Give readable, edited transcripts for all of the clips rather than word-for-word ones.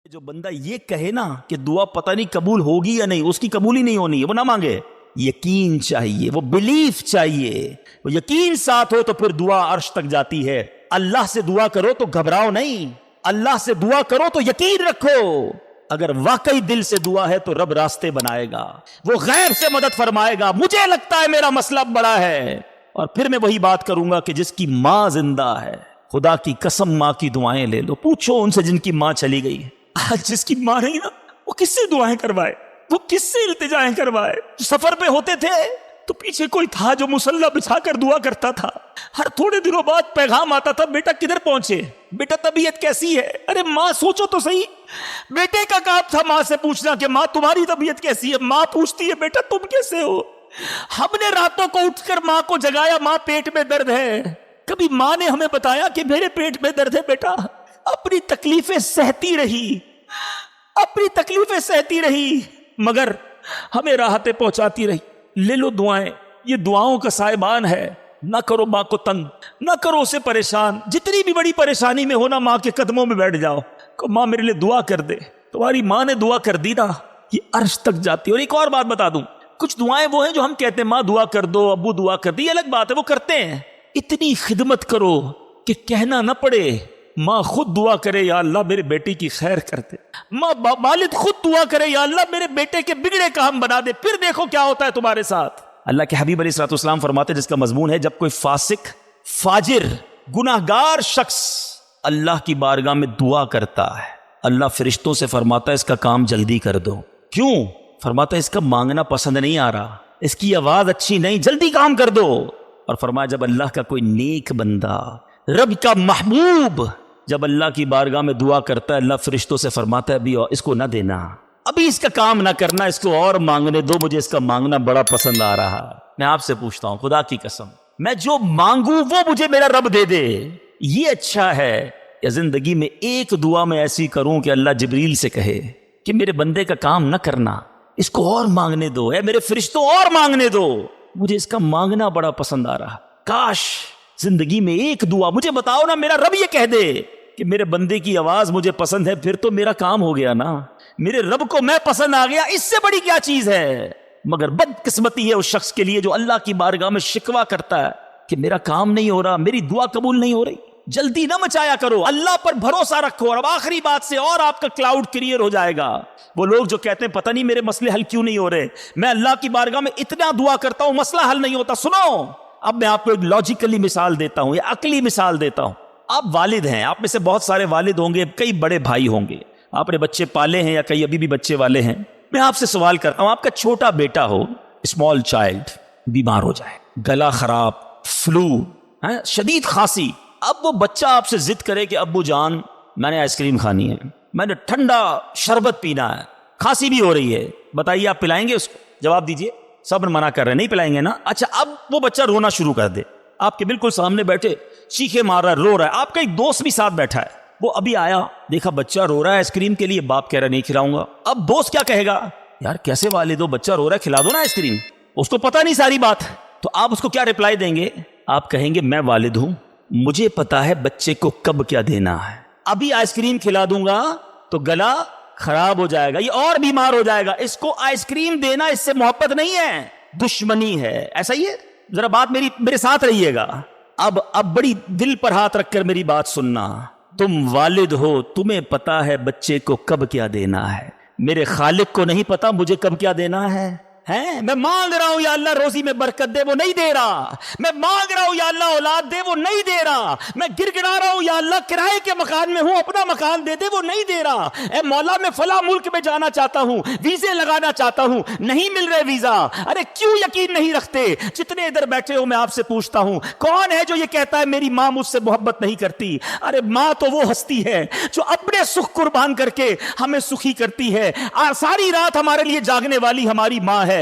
جو بندہ یہ کہے نا کہ دعا پتہ نہیں قبول ہوگی یا نہیں، اس کی قبول ہی نہیں ہونی ہے، وہ نہ مانگے. یقین چاہیے، وہ بلیف چاہیے، وہ یقین ساتھ ہو تو پھر دعا عرش تک جاتی ہے. اللہ سے دعا کرو تو گھبراؤ نہیں، اللہ سے دعا کرو تو یقین رکھو. اگر واقعی دل سے دعا ہے تو رب راستے بنائے گا، وہ غیب سے مدد فرمائے گا. مجھے لگتا ہے میرا مسئلہ بڑا ہے. اور پھر میں وہی بات کروں گا کہ جس کی ماں زندہ ہے، خدا کی قسم ماں کی دعائیں لے لو، پوچھو ان سے جن کی ماں چلی گئی. آج جس کی ماں نہیں نا، وہ کس سے دعائیں کروائے، وہ کس سے التجائیں کروائے. سفر پہ ہوتے تھے تو پیچھے کوئی تھا جو مصلی بچھا کر دعا کرتا تھا. ہر تھوڑے دنوں بعد پیغام آتا تھا، بیٹا کدھر پہنچے، بیٹا طبیعت کیسی ہے. ارے ماں سوچو تو صحیح، بیٹے کا کام تھا ماں سے پوچھنا کہ ماں تمہاری طبیعت کیسی ہے. ماں پوچھتی ہے بیٹا تم کیسے ہو. ہم نے راتوں کو اٹھ کر ماں کو جگایا، ماں پیٹ میں درد ہے. کبھی ماں نے ہمیں بتایا کہ میرے پیٹ میں درد ہے بیٹا. اپنی تکلیفیں سہتی رہی، اپنی تکلیفیں سہتی رہی، مگر ہمیں راحتیں پہنچاتی رہی. لے لو دعائیں، یہ دعاؤں کا سائبان ہے. نہ کرو ماں کو تنگ، نہ کرو اسے پریشان. جتنی بھی بڑی پریشانی میں ہو نا، ماں کے قدموں میں بیٹھ جاؤ کہ ماں میرے لیے دعا کر دے. تمہاری ماں نے دعا کر دی نا، یہ عرش تک جاتی. اور ایک اور بات بتا دوں، کچھ دعائیں وہ ہیں جو ہم کہتے ہیں ماں دعا کر دو، ابو دعا کر دی، یہ الگ بات ہے، وہ کرتے ہیں. اتنی خدمت کرو کہ کہنا نہ پڑے. ماں خود دعا کرے یا اللہ میرے بیٹی کی خیر کر دے. ماں والد خود دعا کرے یا اللہ میرے بیٹے کے بگڑے کام بنا دے. پھر دیکھو کیا ہوتا ہے تمہارے ساتھ. اللہ کے حبیب علیہ الصلوۃ والسلام فرماتے، جس کا مضمون ہے، جب کوئی فاسق، فاجر، گناہگار شخص اللہ کی بارگاہ میں دعا کرتا ہے، اللہ فرشتوں سے فرماتا ہے اس کا کام جلدی کر دو. کیوں؟ فرماتا ہے اس کا مانگنا پسند نہیں آ رہا، اس کی آواز اچھی نہیں، جلدی کام کر دو. اور فرمایا جب اللہ کا کوئی نیک بندہ، رب کا محبوب، جب اللہ کی بارگاہ میں دعا کرتا ہے، اللہ فرشتوں سے فرماتا ہے ابھی اس کو نہ دینا، ابھی اس کا کام نہ کرنا، اس کو اور مانگنے دو، مجھے اس کا مانگنا بڑا پسند آ رہا. میں آپ سے پوچھتا ہوں خدا کی قسم، میں جو مانگوں وہ مجھے میرا رب دے دے، یہ اچھا ہے یا زندگی میں ایک دعا میں ایسی کروں کہ اللہ جبریل سے کہے کہ میرے بندے کا کام نہ کرنا، اس کو اور مانگنے دو، اے میرے فرشتوں اور مانگنے دو، مجھے اس کا مانگنا بڑا پسند آ رہا. کاش زندگی میں ایک دعا، مجھے بتاؤ نا، میرا رب یہ کہہ دے کہ میرے بندے کی آواز مجھے پسند ہے، پھر تو میرا کام ہو گیا نا، میرے رب کو میں پسند آ گیا. اس سے بڑی کیا چیز ہے. مگر بد قسمتی ہے اس شخص کے لیے جو اللہ کی بارگاہ میں شکوہ کرتا ہے کہ میرا کام نہیں ہو رہا، میری دعا قبول نہیں ہو رہی. جلدی نہ مچایا کرو، اللہ پر بھروسہ رکھو. اور اب آخری بات سے اور آپ کا کلاؤڈ کلیئر ہو جائے گا. وہ لوگ جو کہتے ہیں پتہ نہیں میرے مسئلے حل کیوں نہیں ہو رہے، میں اللہ کی بارگاہ میں اتنا دعا کرتا ہوں مسئلہ حل نہیں ہوتا. سنو، اب میں آپ کو ایک لاجیکلی مثال دیتا ہوں، یا عقلی مثال دیتا ہوں. آپ والد ہیں، آپ میں سے بہت سارے والد ہوں گے، کئی بڑے بھائی ہوں گے، آپ نے بچے پالے ہیں یا کئی ابھی بھی بچے والے ہیں. میں آپ سے سوال کرتا ہوں، آپ کا چھوٹا بیٹا ہو، اسمال چائلڈ، بیمار ہو جائے، گلا خراب، فلو، شدید کھانسی. اب وہ بچہ آپ سے ضد کرے کہ ابو جان میں نے آئس کریم کھانی ہے، میں نے ٹھنڈا شربت پینا ہے، کھانسی بھی ہو رہی ہے، بتائیے آپ پلائیں گے اس کو؟ جواب دیجئے. سب منع کر رہے ہیں، نہیں پلائیں گے نا. اچھا، اب وہ بچہ رونا شروع کر دے، آپ کے بالکل سامنے بیٹھے، چیخے مار رہا ہے، رو رہا ہے. آپ کا ایک دوست بھی ساتھ بیٹھا ہے، وہ ابھی آیا، دیکھا بچہ رو رہا ہے آئس کریم کے لیے، باپ کہہ رہا نہیں کھلاؤں گا. اب دوست کیا کہے گا؟ یار کیسے والد ہو، بچہ رو رہا ہے کھلا دو نا آئس کریم. اس کو پتہ نہیں ساری بات. تو آپ اس کو کیا رپلائی دیں گے؟ آپ کہیں گے میں والد ہوں، مجھے پتا ہے بچے کو کب کیا دینا ہے. ابھی آئس کریم کھلا دوں گا تو گلا خراب ہو جائے گا، یہ اور بیمار ہو جائے گا. اس کو آئس کریم دینا اس سے محبت نہیں ہے، دشمنی ہے. ایسا ہی ہے. ذرا بات میرے ساتھ رہیے گا. اب بڑی دل پر ہاتھ رکھ کر میری بات سننا. تم والد ہو، تمہیں پتا ہے بچے کو کب کیا دینا ہے. میرے خالق کو نہیں پتا مجھے کب کیا دینا ہے. میں مانگ رہا ہوں یا اللہ روزی میں برکت دے، وہ نہیں دے رہا. میں مانگ رہا ہوں یا اللہ اولاد دے، وہ نہیں دے رہا. میں گر گڑا رہا ہوں یا اللہ کرائے کے مکان میں ہوں، اپنا مکان دے دے، وہ نہیں دے رہا. اے مولا میں فلاں ملک میں جانا چاہتا ہوں، ویزے لگانا چاہتا ہوں، نہیں مل رہے ویزا. ارے کیوں یقین نہیں رکھتے؟ جتنے ادھر بیٹھے ہو میں آپ سے پوچھتا ہوں، کون ہے جو یہ کہتا ہے میری ماں مجھ سے محبت نہیں کرتی؟ ارے ماں تو وہ ہستی ہے جو اپنے سکھ قربان کر کے ہمیں سخی کرتی ہے. ساری رات ہمارے لیے جاگنے والی ہماری ماں ہے.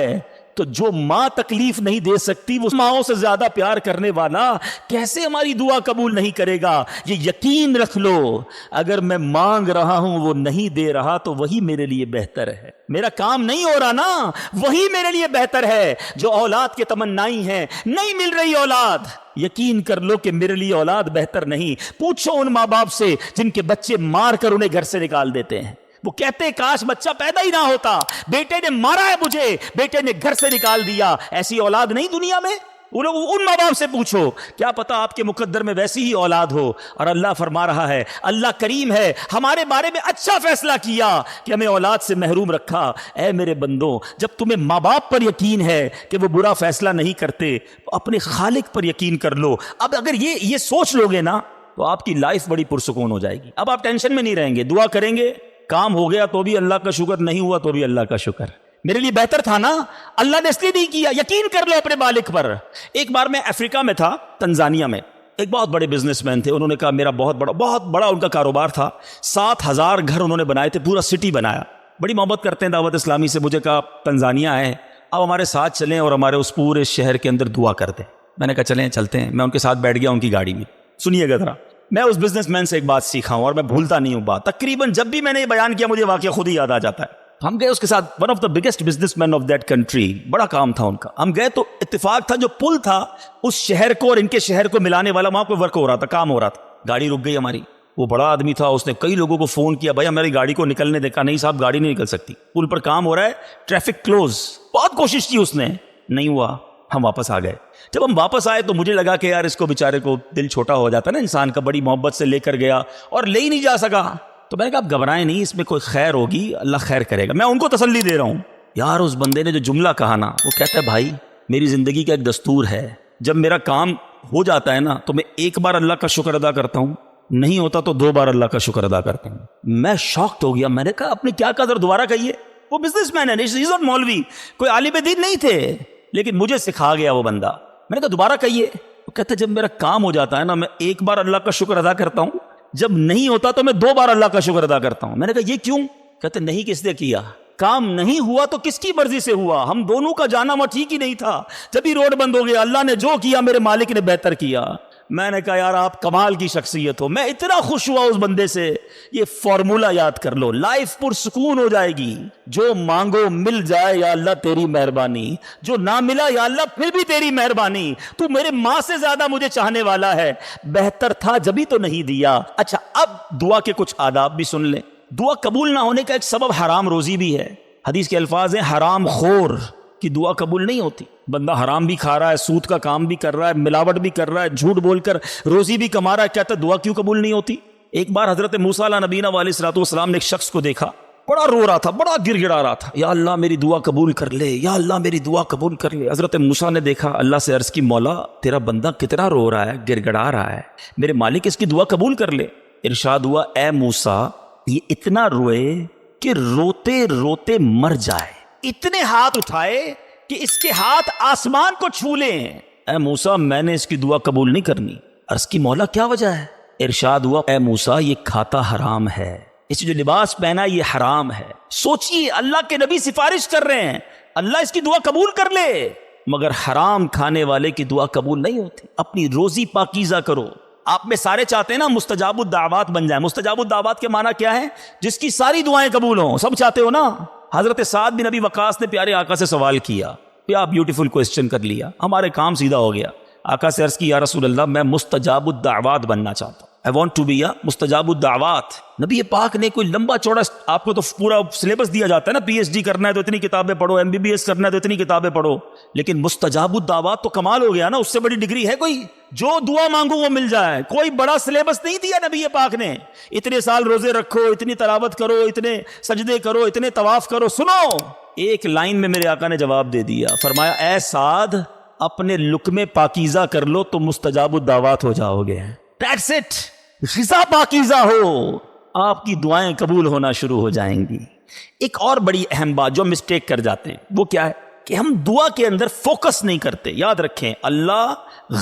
تو جو ماں تکلیف نہیں دے سکتی، وہ ماؤں سے زیادہ پیار کرنے والا کیسے ہماری دعا قبول نہیں کرے گا؟ یہ یقین رکھ لو، اگر میں مانگ رہا ہوں وہ نہیں دے رہا تو وہی میرے لیے بہتر ہے. میرا کام نہیں ہو رہا نا، وہی میرے لیے بہتر ہے. جو اولاد کے تمنائی ہیں، نہیں مل رہی اولاد، یقین کر لو کہ میرے لیے اولاد بہتر نہیں. پوچھو ان ماں باپ سے جن کے بچے مار کر انہیں گھر سے نکال دیتے ہیں. وہ کہتے کاش بچہ پیدا ہی نہ ہوتا، بیٹے نے مارا ہے مجھے، بیٹے نے گھر سے نکال دیا، ایسی اولاد نہیں دنیا میں۔ ان ماں باپ سے پوچھو، کیا پتا آپ کے مقدر میں ویسی ہی اولاد ہو۔ اور اللہ فرما رہا ہے، اللہ کریم ہے، ہمارے بارے میں اچھا فیصلہ کیا کہ ہمیں اولاد سے محروم رکھا۔ اے میرے بندوں، جب تمہیں ماں باپ پر یقین ہے کہ وہ برا فیصلہ نہیں کرتے، اپنے خالق پر یقین کر لو۔ اب اگر یہ سوچ لو گے نا تو آپ کی لائف بڑی پرسکون ہو جائے گی۔ اب آپ ٹینشن میں نہیں رہیں گے، دعا کریں گے، کام ہو گیا تو بھی اللہ کا شکر، نہیں ہوا تو بھی اللہ کا شکر، میرے لیے بہتر تھا نا، اللہ نے اس لیے نہیں کیا۔ یقین کر لو اپنے مالک پر۔ ایک بار میں افریقہ میں تھا، تنزانیہ میں، ایک بہت بڑے بزنس مین تھے، انہوں نے کہا میرا بہت بڑا ان کا کاروبار تھا، 7,000 گھر انہوں نے بنائے تھے، پورا سٹی بنایا، بڑی محبت کرتے ہیں دعوت اسلامی سے۔ مجھے کہا تنزانیہ ہے، اب ہمارے ساتھ چلیں اور ہمارے اس پورے شہر کے اندر دعا کر دیں۔ میں نے کہا چلیں، چلتے ہیں۔ میں ان کے ساتھ بیٹھ گیا ان کی گاڑی میں۔ سنیے گا ذرا، میں اس بزنس مین سے ایک بات سیکھا ہوں اور میں بھولتا نہیں ہوں بات، تقریباً جب بھی میں نے یہ بیان کیا مجھے واقعہ خود ہی یاد آ جاتا ہے۔ ہم گئے اس کے ساتھ، one of the biggest business man of that country, بڑا کام تھا ان کا۔ ہم گئے تو اتفاق تھا جو پل تھا اس شہر کو اور ان کے شہر کو ملانے والا، وہاں کوئی ورک ہو رہا تھا، کام ہو رہا تھا۔ گاڑی رک گئی ہماری، وہ بڑا آدمی تھا، اس نے کئی لوگوں کو فون کیا، بھائی ہماری گاڑی کو نکلنے دیکھا، نہیں صاحب گاڑی نہیں نکل سکتی، پل پر کام ہو رہا ہے، ٹریفک کلوز۔ بہت کوشش کی اس نے، نہیں ہوا، ہم واپس آ گئے۔ جب ہم واپس آئے تو مجھے لگا کہ یار اس کو بیچارے کو دل چھوٹا ہو جاتا ہے نا انسان کا، بڑی محبت سے لے کر گیا اور لے ہی نہیں جا سکا۔ تو میں نے کہا آپ گھبرائیں نہیں، اس میں کوئی خیر ہوگی، اللہ خیر کرے گا۔ میں ان کو تسلی دے رہا ہوں۔ یار اس بندے نے جو جملہ کہا نا، وہ کہتا ہے بھائی میری زندگی کا ایک دستور ہے، جب میرا کام ہو جاتا ہے نا تو میں ایک بار اللہ کا شکر ادا کرتا ہوں، نہیں ہوتا تو 2 بار اللہ کا شکر ادا کرتا ہوں۔ میں شاکڈ ہو گیا، میں نے کہا آپ نے کیا کہا، ذرا دوبارہ کہیے۔ وہ بزنس مین ہے، ہی از ناٹ مولوی، کوئی عالم دین نہیں تھے، لیکن مجھے سکھا گیا وہ بندہ۔ میں نے کہا دوبارہ کہیے۔ وہ کہتا ہے جب میرا کام ہو جاتا ہے نا میں ایک بار اللہ کا شکر ادا کرتا ہوں، جب نہیں ہوتا تو میں 2 بار اللہ کا شکر ادا کرتا ہوں۔ میں نے کہا یہ کیوں؟ کہتے نہیں کس نے کیا، کام نہیں ہوا تو کس کی مرضی سے ہوا، ہم دونوں کا جانا ماں ٹھیک ہی نہیں تھا، جب ہی روڈ بند ہو گیا، اللہ نے جو کیا میرے مالک نے بہتر کیا۔ میں نے کہا یار آپ کمال کی شخصیت ہو، میں اتنا خوش ہوا اس بندے سے۔ یہ فارمولہ یاد کر لو، لائف پرسکون ہو جائے گی۔ جو مانگو مل جائے یا اللہ تیری مہربانی، جو نہ ملا یا اللہ پھر بھی تیری مہربانی، تو میرے ماں سے زیادہ مجھے چاہنے والا ہے، بہتر تھا جبھی تو نہیں دیا۔ اچھا اب دعا کے کچھ آداب بھی سن لیں۔ دعا قبول نہ ہونے کا ایک سبب حرام روزی بھی ہے۔ حدیث کے الفاظ ہیں حرام خور کی دعا قبول نہیں ہوتی۔ بندہ حرام بھی کھا رہا ہے، سود کا کام بھی کر رہا ہے، ملاوٹ بھی کر رہا ہے، جھوٹ بول کر روزی بھی کما رہا ہے، کہتا ہے دعا کیوں قبول نہیں ہوتی؟ ایک بار حضرت موسیٰ علیہ نبینا علیہ الصلوۃ والسلام نے ایک شخص کو دیکھا، بڑا رو رہا تھا، بڑا گر گڑا رہا تھا، یا اللہ میری دعا قبول کر لے، یا اللہ میری دعا قبول کر لے۔ حضرت موسیٰ نے دیکھا، اللہ سے عرض کی مولا تیرا بندہ کتنا رو رہا ہے، گر گڑا رہا ہے، میرے مالک اس کی دعا قبول کر لے۔ ارشاد ہوا اے موسیٰ یہ اتنا روئے کہ روتے روتے مر جائے، اتنے ہاتھ اٹھائے کہ اس کے ہاتھ آسمان کو چھو لیں۔ اے موسیٰ میں نے اس کی دعا قبول نہیں کرنی۔ عرض کی مولا کیا وجہ ہے؟ ارشاد ہوا اے موسیٰ یہ کھاتا حرام ہے، اس جو لباس پہنا یہ حرام ہے۔ سوچئے اللہ کے نبی سفارش کر رہے ہیں اللہ اس کی دعا قبول کر لے، مگر حرام کھانے والے کی دعا قبول نہیں ہوتی۔ اپنی روزی پاکیزہ کرو۔ آپ میں سارے چاہتے ہیں نا مستجاب الدعوات بن جائیں۔ مستجاب الدعوات کے معنی کیا ہے؟ جس کی ساری دعائیں قبول ہوں، سب چاہتے ہو نا۔ حضرت سعد بن ابی وقاص نے پیارے آقا سے سوال کیا، کیا بیوٹیفل کوسچن کر لیا، ہمارے کام سیدھا ہو گیا۔ آقا سے عرض کی یا رسول اللہ میں مستجاب الدعوات بننا چاہتا ہوں، I want to be a مستجاب الدعوات۔ نبی پاک نے کوئی لمبا چوڑا، آپ کو تو پورا سلیبس دیا جاتا ہے نا، پی ایچ ڈی کرنا ہے تو اتنی کتابیں پڑھو، ایم بی بی ایس کرنا ہے تو اتنی کتابیں پڑھو، لیکن مستجاب الدعوات تو کمال ہو گیا نا، اس سے بڑی ڈگری ہے کوئی؟ جو دعا مانگو وہ مل جائے۔ کوئی بڑا سلیبس نہیں دیا نبی پاک نے، اتنے سال روزے رکھو، اتنی تلاوت کرو، اتنے سجدے کرو، اتنے طواف کرو۔ سنو ایک لائن میں میرے آقا نے جواب دے دیا، فرمایا اے سعد اپنے لقمے پاکیزہ کر لو تو مستجاب الدعوات ہو جاؤ گے۔ That's it۔ غذا پاکیزہ ہو، آپ کی دعائیں قبول ہونا شروع ہو جائیں گی۔ ایک اور بڑی اہم بات جو مسٹیک کر جاتے ہیں وہ کیا ہے کہ ہم دعا کے اندر فوکس نہیں کرتے۔ یاد رکھیں اللہ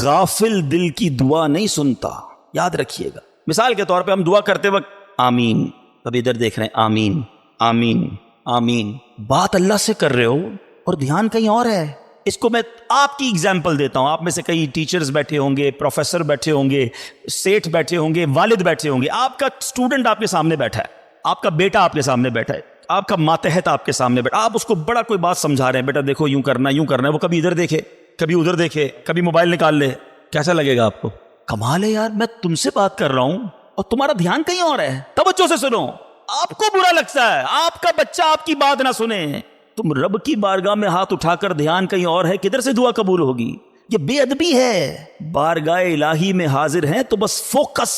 غافل دل کی دعا نہیں سنتا، یاد رکھیے گا۔ مثال کے طور پہ ہم دعا کرتے وقت آمین، اب ادھر دیکھ رہے ہیں آمین آمین آمین، بات اللہ سے کر رہے ہو اور دھیان کہیں اور ہے۔ اس کو میں آپ کی اگزامپل دیتا ہوں، آپ میں سے کئی ٹیچرز بیٹھے ہوں گے، پروفیسر بیٹھے ہوں گے، سیٹھ بیٹھے ہوں گے، والد بیٹھے ہوں گے، آپ کا اسٹوڈنٹ آپ کے سامنے بیٹھا ہے، آپ کا بیٹا آپ کے سامنے بیٹھا ہے، آپ کا ماتحت آپ کے سامنے بیٹھا، آپ اس کو بڑا کوئی بات سمجھا رہے ہیں، بیٹا دیکھو یوں کرنا ہے یوں کرنا ہے، وہ کبھی ادھر دیکھے کبھی ادھر دیکھے، کبھی موبائل نکال لے، کیسا لگے گا آپ کو؟ کمال ہے یار، میں تم سے بات کر رہا ہوں اور تمہارا دھیان کہیں اور ہے۔ توجہ سے سنو، آپ کو برا لگتا ہے آپ کا بچہ آپ کی بات نہ سنے. تم رب کی بارگاہ میں ہاتھ اٹھا کر دھیان کہیں اور ہے, کدھر سے دعا قبول ہوگی؟ یہ بے ادبی ہے. بارگاہ الہی میں حاضر ہیں تو بس فوکس,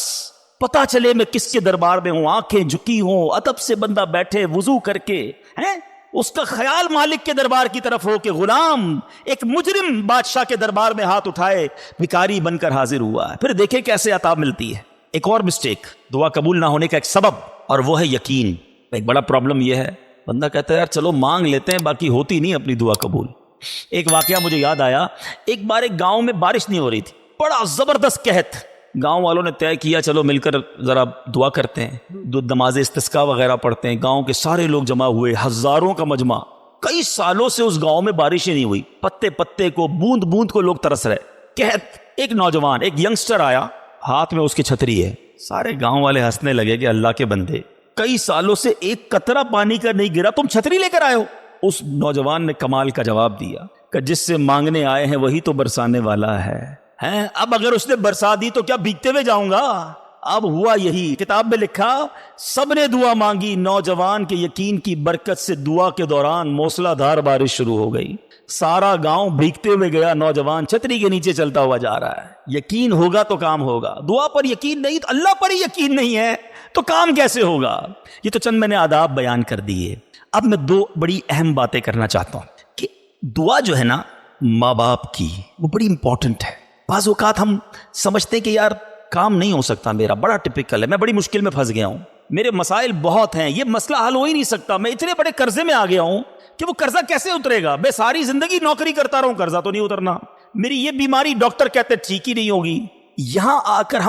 پتا چلے میں کس کے دربار میں ہوں, آنکھیں جھکی ہوں, ادب سے بندہ بیٹھے وضو کر کے, ہیں اس کا خیال مالک کے دربار کی طرف ہو کہ غلام ایک مجرم بادشاہ کے دربار میں ہاتھ اٹھائے, بھکاری بن کر حاضر ہوا ہے. پھر دیکھیں کیسے عطا ملتی ہے. ایک اور مسٹیک, دعا قبول نہ ہونے کا ایک سبب, اور وہ ہے یقین. ایک بڑا پرابلم یہ ہے, بندہ کہتا ہے یار چلو مانگ لیتے ہیں, باقی ہوتی نہیں اپنی دعا قبول. ایک واقعہ مجھے یاد آیا, ایک بار ایک گاؤں میں بارش نہیں ہو رہی تھی, بڑا زبردست قحط. گاؤں والوں نے طے کیا چلو مل کر ذرا دعا کرتے ہیں, نماز استسقاء وغیرہ پڑھتے ہیں. گاؤں کے سارے لوگ جمع ہوئے, ہزاروں کا مجمع. کئی سالوں سے اس گاؤں میں بارشیں نہیں ہوئی, پتے پتے کو بوند بوند کو لوگ ترس رہے. قحط. ایک نوجوان, ایک ینگسٹر آیا, ہاتھ میں اس کی چھتری ہے. سارے گاؤں والے ہنسنے لگے کہ اللہ کے بندے, کئی سالوں سے ایک قطرہ پانی کا نہیں گرا, تم چھتری لے کر آئے ہو. اس نوجوان نے کمال کا جواب دیا کہ جس سے مانگنے آئے ہیں وہی تو برسانے والا ہے. اب اگر اس نے برسا دی تو کیا بھیگتے ہوئے جاؤں گا؟ اب ہوا یہی, کتاب میں لکھا سب نے دعا مانگی, نوجوان کے یقین کی برکت سے دعا کے دوران موسلا دھار بارش شروع ہو گئی. سارا گاؤں بھیگتے ہوئے گیا, نوجوان چھتری کے نیچے چلتا ہوا جا رہا ہے. یقین ہوگا تو کام ہوگا, دعا پر یقین نہیں تو اللہ پر ہی یقین نہیں ہے تو کام کیسے ہوگا؟ یہ تو چند میں نے آداب بیان کر دیے. اب میں دو بڑی اہم باتیں کرنا چاہتا ہوں کہ دعا جو ہے نا ماں باپ کی, وہ بڑی امپورٹنٹ ہے. بعض اوقات ہم سمجھتے ہیں کہ یار کام نہیں ہو سکتا, میرا بڑا ٹپیکل ہے, میں بڑی مشکل میں پھنس گیا ہوں, میرے مسائل بہت ہیں, یہ مسئلہ حل ہو ہی نہیں سکتا, میں اتنے بڑے قرضے میں آ گیا ہوں کہ وہ قرضہ کیسے اترے گا؟ میں ساری زندگی نوکری کرتا رہوں, قرضہ تو نہیں اترنا, میری یہ بیماری ڈاکٹر کہتے ٹھیک ہی نہیں ہوگی. یہاں آ کر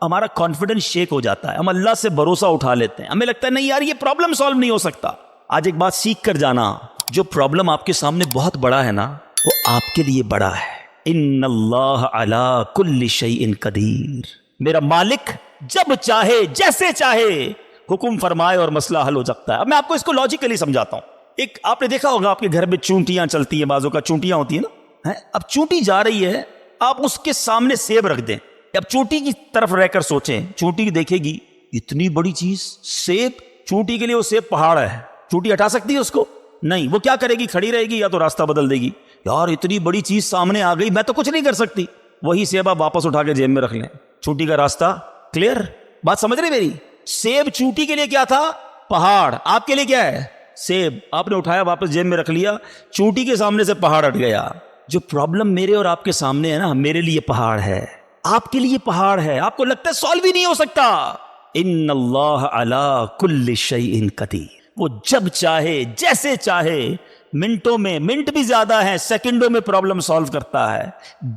ہمارا کانفیڈنس شیک ہو جاتا ہے, ہم اللہ سے بھروسہ اٹھا لیتے ہیں, ہمیں لگتا ہے نہیں یار یہ پرابلم سالو نہیں ہو سکتا. آج ایک بات سیکھ کر جانا, جو پرابلم آپ کے سامنے بہت بڑا ہے نا وہ آپ کے لیے بڑا ہے. ان اللہ علی کل شیء قدیر, میرا مالک جب چاہے جیسے چاہے حکم فرمائے اور مسئلہ حل ہو سکتا ہے. اب میں آپ کو اس کو لاجیکلی سمجھاتا ہوں. ایک آپ نے دیکھا ہوگا آپ کے گھر میں چونٹیاں چلتی ہیں, بازوں کا چونٹیاں ہوتی ہیں نا, اب چونٹی جا رہی ہے, آپ اس کے سامنے سیب رکھ دیں. اب چونٹی کی طرف رہ کر سوچیں, چونٹی دیکھے گی اتنی بڑی چیز سیب, چونٹی کے لیے وہ سیب پہاڑ ہے, چونٹی ہٹا سکتی ہے اس کو؟ نہیں. وہ کیا کرے گی؟ کھڑی رہے گی یا تو راستہ بدل دے گی, یار اتنی بڑی چیز سامنے آ گئی میں تو کچھ نہیں کر سکتی. وہی سیب آپ واپس اٹھا کے جیب میں رکھ لیں, چونٹی کا راستہ کلیئر. بات سمجھ رہے میری؟ سیب چونٹی کے لیے کیا تھا؟ پہاڑ. آپ کے لیے کیا ہے؟ سیب. آپ نے اٹھایا واپس جیب میں رکھ لیا, چونٹی کے سامنے سے پہاڑ ہٹ گیا. جو پرابلم میرے اور آپ کے سامنے ہے نا, میرے لیے پہاڑ ہے, آپ کے لیے پہاڑ ہے, آپ کو لگتا ہے سالو ہی نہیں ہو سکتا. ان اللہ علی کل شیء قدیر, وہ جب چاہے جیسے چاہے, منٹوں میں, منٹ بھی زیادہ ہیں, سیکنڈوں میں پرابلم سالو کرتا ہے.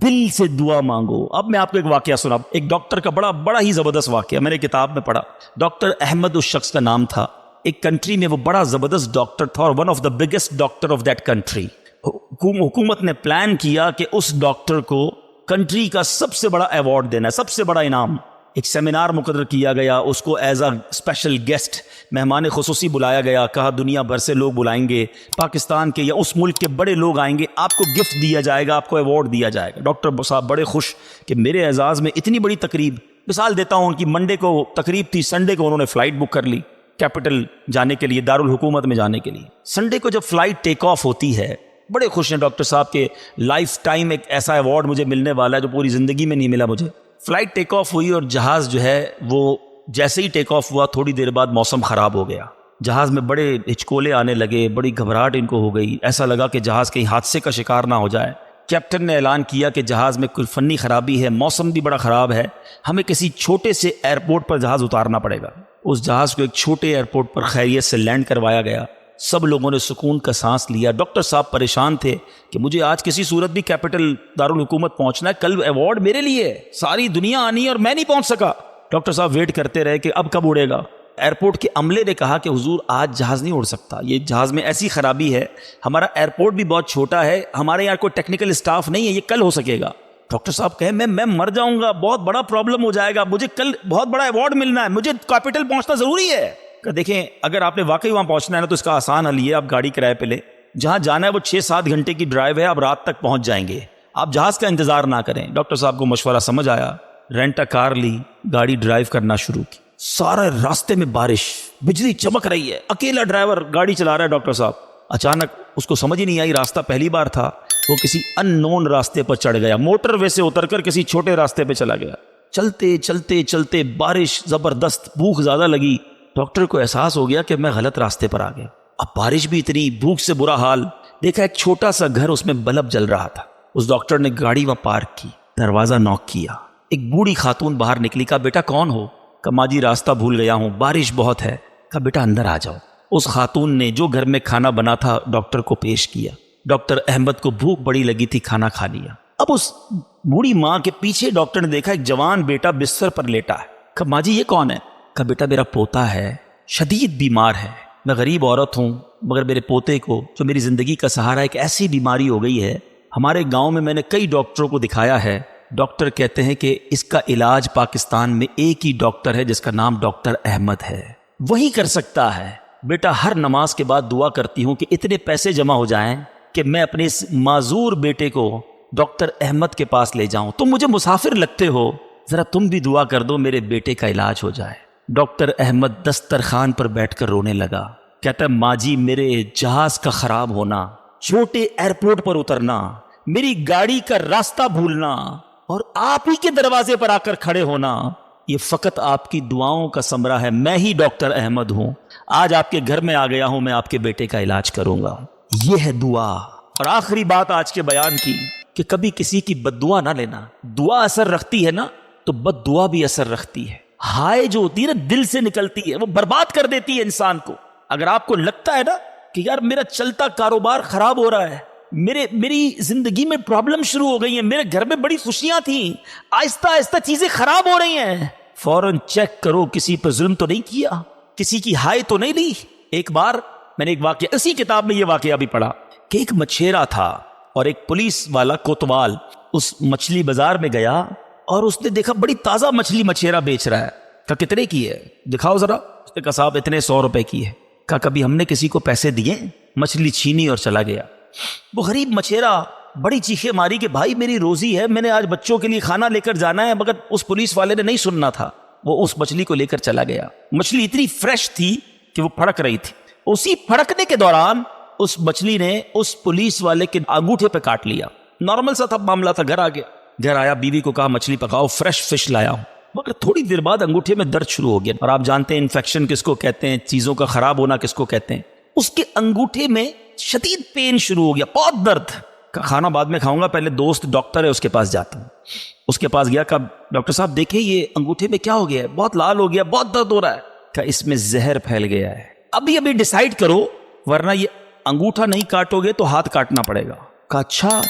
دل سے دعا مانگو. اب میں آپ کو ایک واقعہ سنا, ایک ڈاکٹر کا بڑا ہی زبردست واقعہ, میں نے کتاب میں پڑھا. ڈاکٹر احمد اس شخص کا نام تھا. ایک کنٹری میں وہ بڑا زبردست ڈاکٹر تھا اور one of the biggest doctor of that country. حکومت نے پلان کیا کہ اس ڈاکٹر کو کنٹری کا سب سے بڑا ایوارڈ دینا ہے, سب سے بڑا انعام. ایک سیمینار مقرر کیا گیا, اس کو ایز اے اسپیشل گیسٹ مہمان خصوصی بلایا گیا. کہا دنیا بھر سے لوگ بلائیں گے, پاکستان کے یا اس ملک کے بڑے لوگ آئیں گے, آپ کو گفٹ دیا جائے گا, آپ کو ایوارڈ دیا جائے گا. ڈاکٹر صاحب بڑے خوش کہ میرے اعزاز میں اتنی بڑی تقریب. مثال دیتا ہوں, ان کی منڈے کو تقریب تھی, سنڈے کو انہوں نے فلائٹ بک کر لی کیپٹل جانے کے لیے, دارالحکومت میں جانے کے لیے. سنڈے کو جب فلائٹ ٹیک آف ہوتی ہے, بڑے خوش ہیں ڈاکٹر صاحب کے لائف ٹائم ایک ایسا ایوارڈ مجھے ملنے والا ہے جو پوری زندگی میں نہیں ملا مجھے. فلائٹ ٹیک آف ہوئی اور جہاز جو ہے وہ جیسے ہی ٹیک آف ہوا تھوڑی دیر بعد موسم خراب ہو گیا. جہاز میں بڑے ہچکولے آنے لگے, بڑی گھبراہٹ ان کو ہو گئی. ایسا لگا کہ جہاز کہیں حادثے کا شکار نہ ہو جائے. کیپٹن نے اعلان کیا کہ جہاز میں کوئی فنی خرابی ہے, موسم بھی بڑا خراب ہے, ہمیں کسی چھوٹے سے ایئرپورٹ پر جہاز اتارنا پڑے گا. اس جہاز کو ایک چھوٹے ایئرپورٹ پر خیریت سے لینڈ کروایا گیا. سب لوگوں نے سکون کا سانس لیا. ڈاکٹر صاحب پریشان تھے کہ مجھے آج کسی صورت بھی کیپٹل دارالحکومت پہنچنا ہے, کل ایوارڈ میرے لیے ہے, ساری دنیا آنی ہے اور میں نہیں پہنچ سکا. ڈاکٹر صاحب ویٹ کرتے رہے کہ اب کب اڑے گا. ایئرپورٹ کے عملے نے کہا کہ حضور آج جہاز نہیں اڑ سکتا, یہ جہاز میں ایسی خرابی ہے, ہمارا ایئرپورٹ بھی بہت چھوٹا ہے, ہمارے یہاں کوئی ٹیکنیکل اسٹاف نہیں ہے, یہ کل ہو سکے گا. ڈاکٹر صاحب کہے میں مر جاؤں گا, بہت بڑا پرابلم ہو جائے گا, مجھے کل بہت بڑا ایوارڈ ملنا ہے, مجھے کیپٹل پہنچنا ضروری ہے. کہ دیکھیں اگر آپ نے واقعی وہاں پہنچنا ہے نا تو اس کا آسان حل ہے, آپ گاڑی کرائے پہ لیں, جہاں جانا ہے وہ 6-7 گھنٹے کی ڈرائیو ہے, آپ رات تک پہنچ جائیں گے, آپ جہاز کا انتظار نہ کریں. ڈاکٹر صاحب کو مشورہ سمجھ آیا, رینٹ اے کار لی, گاڑی ڈرائیو کرنا شروع کی. سارے راستے میں بارش، بجلی چمک رہی ہے، اکیلا ڈرائیور گاڑی چلا رہا ہے ڈاکٹر صاحب. اچانک اس کو سمجھ ہی نہیں آئی، راستہ پہلی بار تھا، وہ کسی ان نون راستے پر چڑھ گیا، موٹر وے سے اتر کر کسی چھوٹے راستے پہ چلا گیا. چلتے چلتے چلتے بارش زبردست، بھوک زیادہ لگی. ڈاکٹر کو احساس ہو گیا کہ میں غلط راستے پر آ گیا. اب بارش بھی اتنی، بھوک سے برا حال. دیکھا ایک چھوٹا سا گھر، اس میں بلب جل رہا تھا. اس ڈاکٹر نے گاڑی وہاں پارک کی، دروازہ نوک کیا. ایک بوڑھی خاتون باہر نکلی. کہا بیٹا کون ہو؟ کہا ماں جی راستہ بھول گیا ہوں، بارش بہت ہے. کہا بیٹا اندر آ جاؤ. اس خاتون نے جو گھر میں کھانا بنا تھا ڈاکٹر کو پیش کیا. ڈاکٹر احمد کو بھوک بڑی لگی تھی، کھانا کھا لیا. اب اس بوڑھی ماں کے پیچھے ڈاکٹر نے دیکھا ایک جوان بیٹا بستر پر لیٹا ہے. کہا ماں جی یہ کون ہے؟ کہا بیٹا میرا پوتا ہے، شدید بیمار ہے. میں غریب عورت ہوں مگر میرے پوتے کو جو میری زندگی کا سہارا، ایک ایسی بیماری ہو گئی ہے. ہمارے گاؤں میں نے کئی ڈاکٹروں کو دکھایا ہے. ڈاکٹر کہتے ہیں کہ اس کا علاج پاکستان میں ایک ہی ڈاکٹر ہے جس کا نام ڈاکٹر احمد ہے، وہی کر سکتا ہے. بیٹا ہر نماز کے بعد دعا کرتی ہوں کہ اتنے پیسے جمع ہو جائیں کہ میں اپنے اس معذور بیٹے کو ڈاکٹر احمد کے پاس لے جاؤں. تم مجھے مسافر لگتے ہو، ذرا تم بھی دعا کر دو میرے بیٹے کا علاج ہو جائے. ڈاکٹر احمد دسترخوان پر بیٹھ کر رونے لگا. کہتا ہے ماں جی میرے جہاز کا خراب ہونا، چھوٹے ایئرپورٹ پر اترنا، میری گاڑی کا راستہ بھولنا اور آپ ہی کے دروازے پر آ کر کھڑے ہونا، یہ فقط آپ کی دعاؤں کا ثمرہ ہے. میں ہی ڈاکٹر احمد ہوں، آج آپ کے گھر میں آ گیا ہوں، میں آپ کے بیٹے کا علاج کروں گا. یہ ہے دعا. اور آخری بات آج کے بیان کی کہ کبھی کسی کی بد دعا نہ لینا. دعا اثر رکھتی ہے نا تو بد دعا بھی اثر رکھتی ہے. ہائے جو ہوتی ہے نا دل سے نکلتی ہے، وہ برباد کر دیتی ہے انسان کو. اگر آپ کو لگتا ہے نا کہ یار میرا چلتا کاروبار خراب ہو رہا ہے، میری زندگی میں پرابلم شروع ہو گئی ہیں، میرے گھر میں بڑی خوشیاں تھیں، آہستہ آہستہ چیزیں خراب ہو رہی ہیں، فوراً چیک کرو کسی پر ظلم تو نہیں کیا، کسی کی ہائے تو نہیں لی. ایک بار میں نے ایک واقعہ، اسی کتاب میں یہ واقعہ بھی پڑھا کہ ایک مچھیرا تھا اور ایک پولیس والا کوتوال اس مچھلی بازار میں گیا اور اس نے دیکھا بڑی تازہ مچھلی مچھیرا بیچ رہا ہے. کہا کتنے کی ہے دکھاؤ ذرا. اس نے کہا صاحب اتنے 100 روپے کی ہے. کہا کبھی ہم نے کسی کو پیسے دیے؟ مچھلی چھینی اور چلا گیا. وہ غریب مچھیرا بڑی چیخیں ماری کہ بھائی میری روزی ہے، میں نے آج بچوں کے لیے کھانا لے کر جانا ہے. مگر اس پولیس والے نے نہیں سننا تھا، وہ اس مچھلی کو لے کر چلا گیا. مچھلی اتنی فریش تھی کہ وہ پھڑک رہی تھی. اسی پھڑکنے کے دوران اس مچھلی نے اس پولیس والے کے انگوٹھے پہ کاٹ لیا. نارمل سا تھا معاملہ تھا. گھر آ گیا، گھر آیا، بیوی کو کہا مچھلی پکاؤ، فریش فش لایا ہوں. مگر تھوڑی دیر بعد انگوٹھے میں درد شروع ہو گیا. اور آپ جانتے ہیں انفیکشن کس کو کہتے ہیں، چیزوں کا خراب ہونا کس کو کہتے ہیں. اس کے انگوٹھے میں شدید پین شروع ہو گیا، بہت درد. کھانا بعد میں کھاؤں گا، پہلے دوست ڈاکٹر ہے اس کے پاس جاتا ہوں. اس کے پاس گیا، کہا ڈاکٹر صاحب دیکھیں یہ انگوٹھے میں کیا ہو گیا ہے، بہت لال ہو گیا، بہت درد ہو رہا ہے. کہا اس میں زہر پھیل گیا ہے، ابھی ڈیسائیڈ کرو ورنہ یہ انگوٹھا نہیں کاٹو گے تو ہاتھ کاٹنا پڑے گا. کہا اچھا.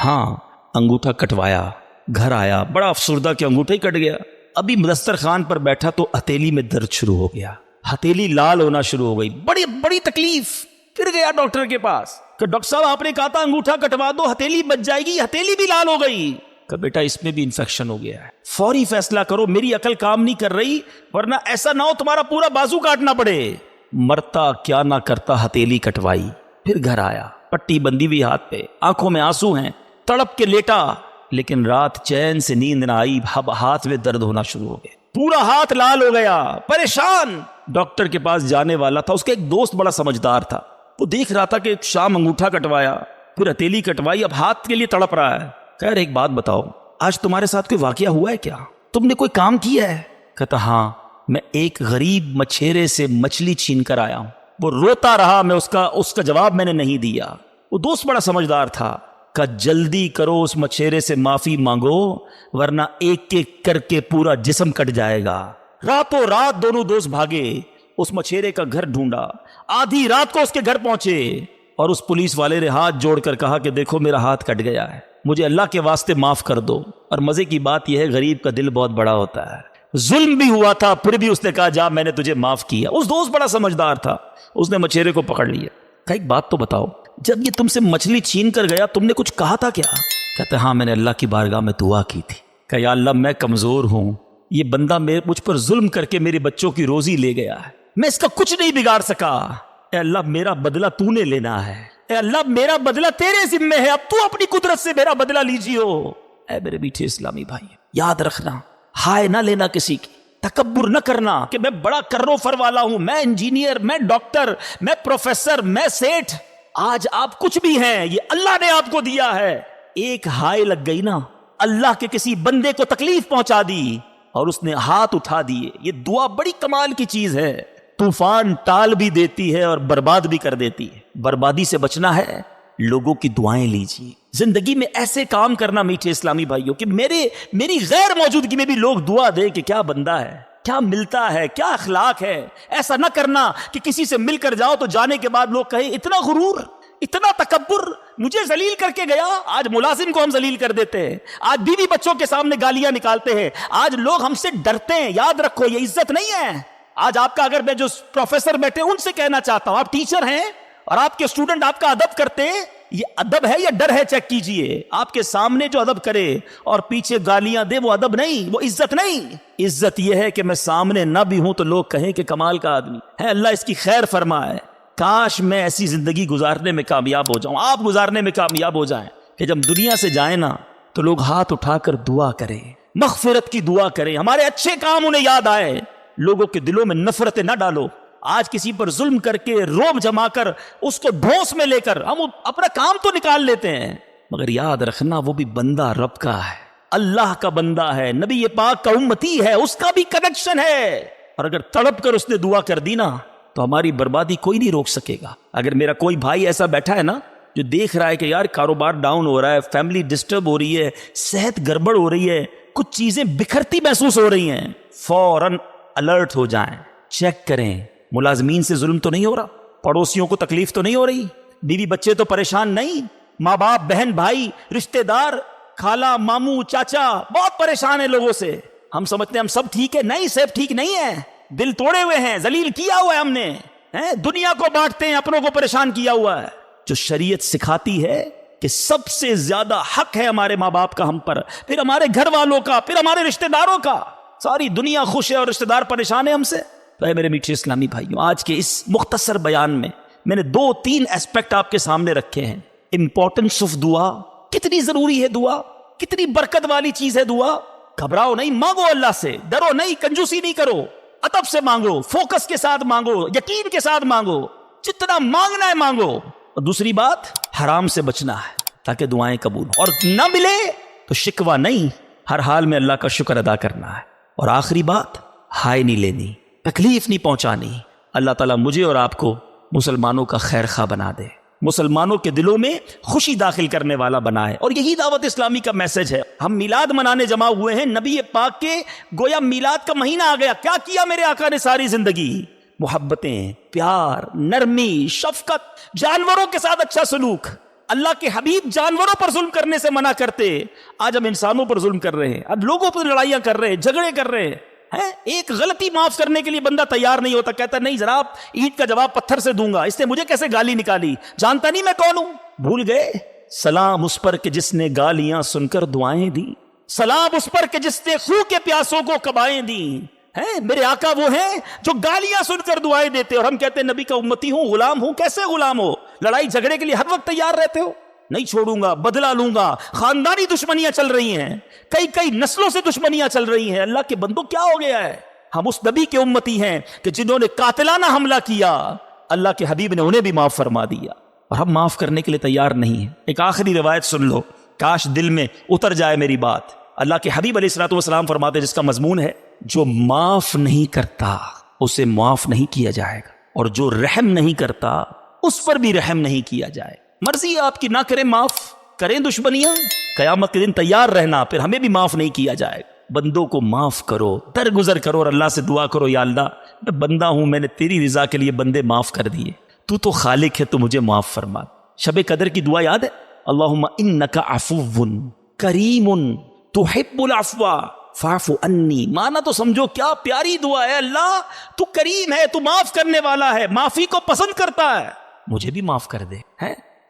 ہاں انگوٹھا کٹوایا، گھر آیا، بڑا افسردہ کہ انگوٹھا ہی کٹ گیا. ابھی دسترخوان پر بیٹھا تو ہتھیلی میں درد شروع ہو گیا، ہتھیلی لال ہونا شروع ہو گئی، بڑی بڑی تکلیف. پھر گیا ڈاکٹر کے پاس کہ ڈاکٹر صاحب آپ نے کہا تھا انگوٹھا کٹوا دو ہتھیلی بچ جائے گی، ہتھیلی بھی لال ہو گئی. کہ بیٹا اس میں بھی انفیکشن ہو گیا ہے، فوری فیصلہ کرو، میری عقل کام نہیں کر رہی ورنہ ایسا نہ ہو تمہارا پورا بازو کاٹنا پڑے. مرتا کیا نہ کرتا، ہتھیلی کٹوائی. پھر گھر آیا، پٹی بندی ہوئی ہاتھ پہ، آنکھوں میں آنسو ہیں، تڑپ کے لیٹا. لیکن رات چین سے نیند نہ آئی، ہاتھ میں درد ہونا شروع ہو گیا، پورا ہاتھ لال ہو گیا، پریشان. ڈاکٹر کے پاس جانے والا تھا، اس کا ایک دوست بڑا سمجھدار تھا، وہ دیکھ رہا تھا کہ شام انگوٹھا کٹوایا، پھر ہتھیلی کٹوائی، اب ہاتھ کے لیے تڑپ رہا ہے. کہہ رہے ایک بات بتاؤ، آج تمہارے ساتھ کوئی واقعہ ہوا ہے کیا؟ تم نے کوئی کام کیا ہے؟ کہتا ہاں، میں ایک غریب مچھیرے سے مچھلی چھین کر آیا ہوں. وہ روتا رہا، میں اس کا جواب میں نے نہیں دیا. وہ دوست بڑا سمجھدار تھا، کہ جلدی کرو اس مچھیرے سے معافی مانگو ورنہ ایک ایک کر کے پورا جسم کٹ جائے گا. راتوں رات دونوں دوست بھاگے، اس مچھیرے کا گھر ڈھونڈا، آدھی رات کو اس کے گھر پہنچے اور اس پولیس والے نے ہاتھ جوڑ کر کہا کہ دیکھو میرا ہاتھ کٹ گیا ہے، مجھے اللہ کے واسطے معاف کر دو. اور مزے کی بات یہ ہے غریب کا دل بہت بڑا ہوتا ہے، ظلم بھی ہوا تھا پھر بھی اس نے کہا جا میں نے تجھے معاف کیا. اس دوست بڑا سمجھدار تھا، اس نے مچھیرے کو پکڑ لیا. کہا ایک بات تو بتاؤ، جب یہ تم سے مچھلی چھین کر گیا تم نے کچھ کہا تھا کیا؟ کہتے ہاں میں نے اللہ کی بارگاہ میں دعا کی تھی کہ یا اللہ میں کمزور ہوں، یہ بندہ مجھ پر ظلم کر کے میرے بچوں کی روزی لے گیا ہے، میں اس کا کچھ نہیں بگاڑ سکا. اے اللہ میرا بدلہ تو نے لینا ہے، اے اللہ میرا بدلہ تیرے ذمہ ہے، اب تو اپنی قدرت سے میرا بدلہ لیجیو. اے میرے میٹھے اسلامی بھائی، یاد رکھنا ہائے نہ لینا کسی کی. تکبر نہ کرنا کہ میں بڑا کرو فر والا ہوں، میں انجینئر، میں ڈاکٹر، میں پروفیسر، میں سیٹھ۔ آج آپ کچھ بھی ہیں، یہ اللہ نے آپ کو دیا ہے۔ ایک ہائے لگ گئی نا، اللہ کے کسی بندے کو تکلیف پہنچا دی اور اس نے ہاتھ اٹھا دیے۔ یہ دعا بڑی کمال کی چیز ہے، طوفان ٹال بھی دیتی ہے اور برباد بھی کر دیتی ہے۔ بربادی سے بچنا ہے، لوگوں کی دعائیں لیجیے۔ زندگی میں ایسے کام کرنا میٹھے اسلامی بھائیوں کہ میری غیر موجودگی میں بھی لوگ دعا دیں کہ کیا بندہ ہے، کیا ملتا ہے، کیا اخلاق ہے۔ ایسا نہ کرنا کہ کسی سے مل کر جاؤ تو جانے کے بعد لوگ کہیں اتنا غرور، اتنا تکبر، مجھے ذلیل کر کے گیا۔ آج ملازم کو ہم ذلیل کر دیتے ہیں، آج بیوی بچوں کے سامنے گالیاں نکالتے ہیں، آج لوگ ہم سے ڈرتے ہیں۔ یاد رکھو یہ عزت نہیں ہے۔ آج آپ کا، اگر میں جو پروفیسر بیٹھے ان سے کہنا چاہتا ہوں، آپ ٹیچر ہیں اور آپ کے اسٹوڈنٹ آپ کا ادب کرتے ہیں، یہ ادب ہے یا ڈر ہے؟ چیک کیجئے۔ آپ کے سامنے جو ادب کرے اور پیچھے گالیاں دے، وہ ادب نہیں، وہ عزت نہیں۔ عزت یہ ہے کہ میں سامنے نہ بھی ہوں تو لوگ کہیں کہ کمال کا آدمی ہے، اللہ اس کی خیر فرمائے۔ کاش میں ایسی زندگی گزارنے میں کامیاب ہو جاؤں، آپ گزارنے میں کامیاب ہو جائیں کہ جب دنیا سے جائیں نا تو لوگ ہاتھ اٹھا کر دعا کریں، مغفرت کی دعا کریں، ہمارے اچھے کام انہیں یاد آئے۔ لوگوں کے دلوں میں نفرتیں نہ ڈالو۔ آج کسی پر ظلم کر کے، روب جما کر، اس کو ڈھونس میں لے کر ہم اپنا کام تو نکال لیتے ہیں، مگر یاد رکھنا وہ بھی بندہ رب کا ہے، اللہ کا بندہ ہے، نبی پاک کا امتی ہے، اس کا بھی کنیکشن ہے۔ اور اگر تڑپ کر اس نے دعا کر دی نا تو ہماری بربادی کوئی نہیں روک سکے گا۔ اگر میرا کوئی بھائی ایسا بیٹھا ہے نا جو دیکھ رہا ہے کہ یار کاروبار ڈاؤن ہو رہا ہے، فیملی ڈسٹرب ہو رہی ہے، صحت گڑبڑ ہو رہی ہے، کچھ چیزیں بکھرتی محسوس ہو رہی ہیں، فوراً الرٹ ہو جائیں، چیک کریں ملازمین سے ظلم تو نہیں ہو رہا، پڑوسیوں کو تکلیف تو نہیں ہو رہی، بیوی بچے تو پریشان نہیں، ماں باپ، بہن بھائی، رشتہ دار، خالہ، ماموں، چاچا بہت پریشان ہیں لوگوں سے۔ ہم سمجھتے ہیں ہم سب ٹھیک ہے، نہیں، سب ٹھیک نہیں ہے، دل توڑے ہوئے ہیں، ذلیل کیا ہوا ہے ہم نے، دنیا کو بانٹتے ہیں، اپنوں کو پریشان کیا ہوا ہے۔ جو شریعت سکھاتی ہے کہ سب سے زیادہ حق ہے ہمارے ماں باپ کا ہم پر، پھر ہمارے گھر والوں کا، پھر ہمارے رشتہ داروں کا۔ ساری دنیا خوش ہے اور رشتہ دار پریشان ہے ہم سے۔ تو اے میرے میٹھے اسلامی بھائیوں، آج کے اس مختصر بیان میں نے 2-3 ایسپیکٹ آپ کے سامنے رکھے ہیں۔ امپورٹنس آف دعا، کتنی ضروری ہے دعا، کتنی برکت والی چیز ہے دعا۔ گھبراؤ نہیں، مانگو اللہ سے، ڈرو نہیں، کنجوسی نہیں کرو، ادب سے مانگو، فوکس کے ساتھ مانگو، یقین کے ساتھ مانگو، جتنا مانگنا ہے مانگو۔ اور دوسری بات، حرام سے بچنا ہے تاکہ دعائیں قبول ہوں، اور نہ ملے تو شکوہ نہیں، ہر حال میں اللہ کا شکر ادا کرنا ہے۔ اور آخری بات، ہائے نہیں لینی، تکلیف نہیں پہنچانی۔ اللہ تعالیٰ مجھے اور آپ کو مسلمانوں کا خیر خواہ بنا دے، مسلمانوں کے دلوں میں خوشی داخل کرنے والا بنائے۔ اور یہی دعوت اسلامی کا میسج ہے۔ ہم میلاد منانے جمع ہوئے ہیں، نبی پاک کے گویا میلاد کا مہینہ آ گیا۔ کیا کیا میرے آقا نے ساری زندگی؟ محبتیں، پیار، نرمی، شفقت، جانوروں کے ساتھ اچھا سلوک۔ اللہ کے حبیب جانوروں پر ظلم کرنے سے منع کرتے، آج ہم انسانوں پر ظلم کر رہے ہیں، آج لوگوں پر لڑائیاں کر رہے ہیں، جھگڑے کر رہے ہیں۔ ایک غلطی معاف کرنے کے لیے بندہ تیار نہیں ہوتا، کہتا نہیں جناب اینٹ کا جواب پتھر سے دوں گا، اس نے مجھے کیسے گالی نکالی، جانتا نہیں میں کون ہوں۔ بھول گئے؟ سلام اس پر کہ جس نے گالیاں سن کر دعائیں دی، سلام اس پر کہ جس نے خون کے پیاسوں کو قبائیں دی۔ میرے آقا وہ ہیں جو گالیاں سن کر دعائیں دیتے، اور ہم کہتے ہیں نبی کا امتی ہوں، غلام ہوں۔ کیسے غلام ہو؟ لڑائی جھگڑے کے لیے ہر وقت تیار رہتے ہو، نہیں چھوڑوں گا، بدلہ لوں گا، خاندانی دشمنیاں چل رہی ہیں، کئی نسلوں سے دشمنیاں چل رہی ہیں۔ اللہ کے بندوں کیا ہو گیا ہے؟ ہم اس نبی کے امتی ہیں کہ جنہوں نے قاتلانہ حملہ کیا، اللہ کے حبیب نے انہیں بھی معاف فرما دیا، اور ہم معاف کرنے کے لیے تیار نہیں ہیں۔ ایک آخری روایت سن لو، کاش دل میں اتر جائے میری بات۔ اللہ کے حبیب علیہ الصلوۃ والسلام فرماتے ہیں، جس کا مضمون ہے جو معاف نہیں کرتا اسے معاف نہیں کیا جائے گا، اور جو رحم نہیں کرتا اس پر بھی رحم نہیں کیا جائے۔ مرضی آپ کی، نہ کریں معاف، کریں دشمنیاں، قیامت کے دن تیار رہنا، پھر ہمیں بھی معاف نہیں کیا جائے گا۔ بندوں کو معاف کرو، درگزر کرو، اور اللہ سے دعا کرو، یا اللہ میں بندہ ہوں، میں نے تیری رضا کے لیے بندے معاف کر دیے، تو خالق ہے، تو مجھے معاف فرما۔ شب قدر کی دعا یاد ہے؟ اللہم انک عفو کریم تحب العفو فاعف عنی۔ مانا تو سمجھو کیا پیاری دعا ہے، اللہ تو کریم ہے، تو معاف کرنے والا ہے، معافی کو پسند کرتا ہے، مجھے بھی معاف کر دے۔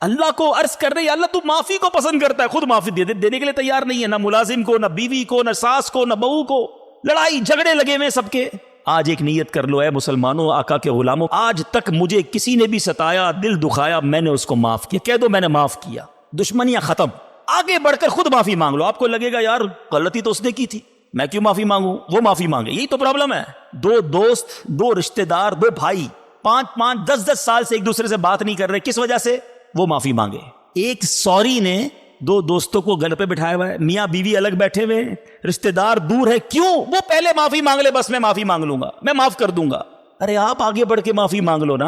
اللہ کو عرض کر رہے، یا اللہ تو معافی کو پسند کرتا ہے، خود معافی دینے کے لیے تیار نہیں ہے، نہ ملازم کو، نہ بیوی کو، نہ ساس کو، نہ بہو کو، لڑائی جھگڑے لگے ہوئے سب کے۔ آج ایک نیت کر لو، اے مسلمانوں، آقا کے غلاموں، آج تک مجھے کسی نے بھی ستایا، دل دکھایا، میں نے اس کو معاف کیا، کہہ دو میں نے معاف کیا، دشمنیاں ختم۔ آگے بڑھ کر خود معافی مانگ لو۔ آپ کو لگے گا یار غلطی تو اس نے کی تھی، میں کیوں معافی مانگوں، وہ معافی مانگے. یہی تو پرابلم ہے. دو دوست، دو رشتہ دار، دو بھائی 5 10 سال سے ایک دوسرے سے بات نہیں کر رہے، کس وجہ سے؟ وہ معافی مانگے. ایک سوری نے دو دوستوں کو گھر پہ بٹھایا ہوا ہے، میاں بیوی الگ بیٹھے ہوئے، رشتہ دار دور ہے، کیوں؟ وہ پہلے معافی مانگ لے، بس میں معافی مانگ لوں گا، میں معاف کر دوں گا. ارے آپ آگے بڑھ کے معافی مانگ لو نا.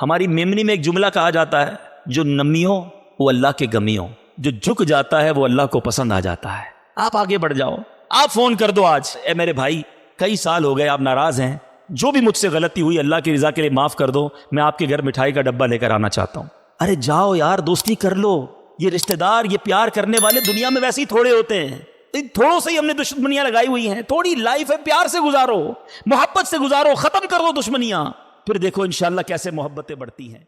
ہماری میمنی میں ایک جملہ کہا جاتا ہے، جو نمی ہو وہ اللہ کے گمی ہو، جو جھک جاتا ہے وہ اللہ کو پسند آ جاتا ہے. آپ آگے بڑھ جاؤ. آپ فون کر دو آج، اے میرے بھائی کئی سال ہو گئے آپ ناراض ہیں، جو بھی مجھ سے غلطی ہوئی اللہ کی رضا کے لیے معاف کر دو، میں آپ کے گھر مٹھائی کا ڈبہ لے کر آنا چاہتا ہوں. ارے جاؤ یار، دوستی کر لو. یہ رشتہ دار، یہ پیار کرنے والے دنیا میں ویسے ہی تھوڑے ہوتے ہیں. تھوڑوں سے ہی ہم نے دشمنیاں لگائی ہوئی ہیں. تھوڑی لائف ہے، پیار سے گزارو، محبت سے گزارو، ختم کر دو دشمنیاں، پھر دیکھو انشاءاللہ کیسے محبتیں بڑھتی ہیں.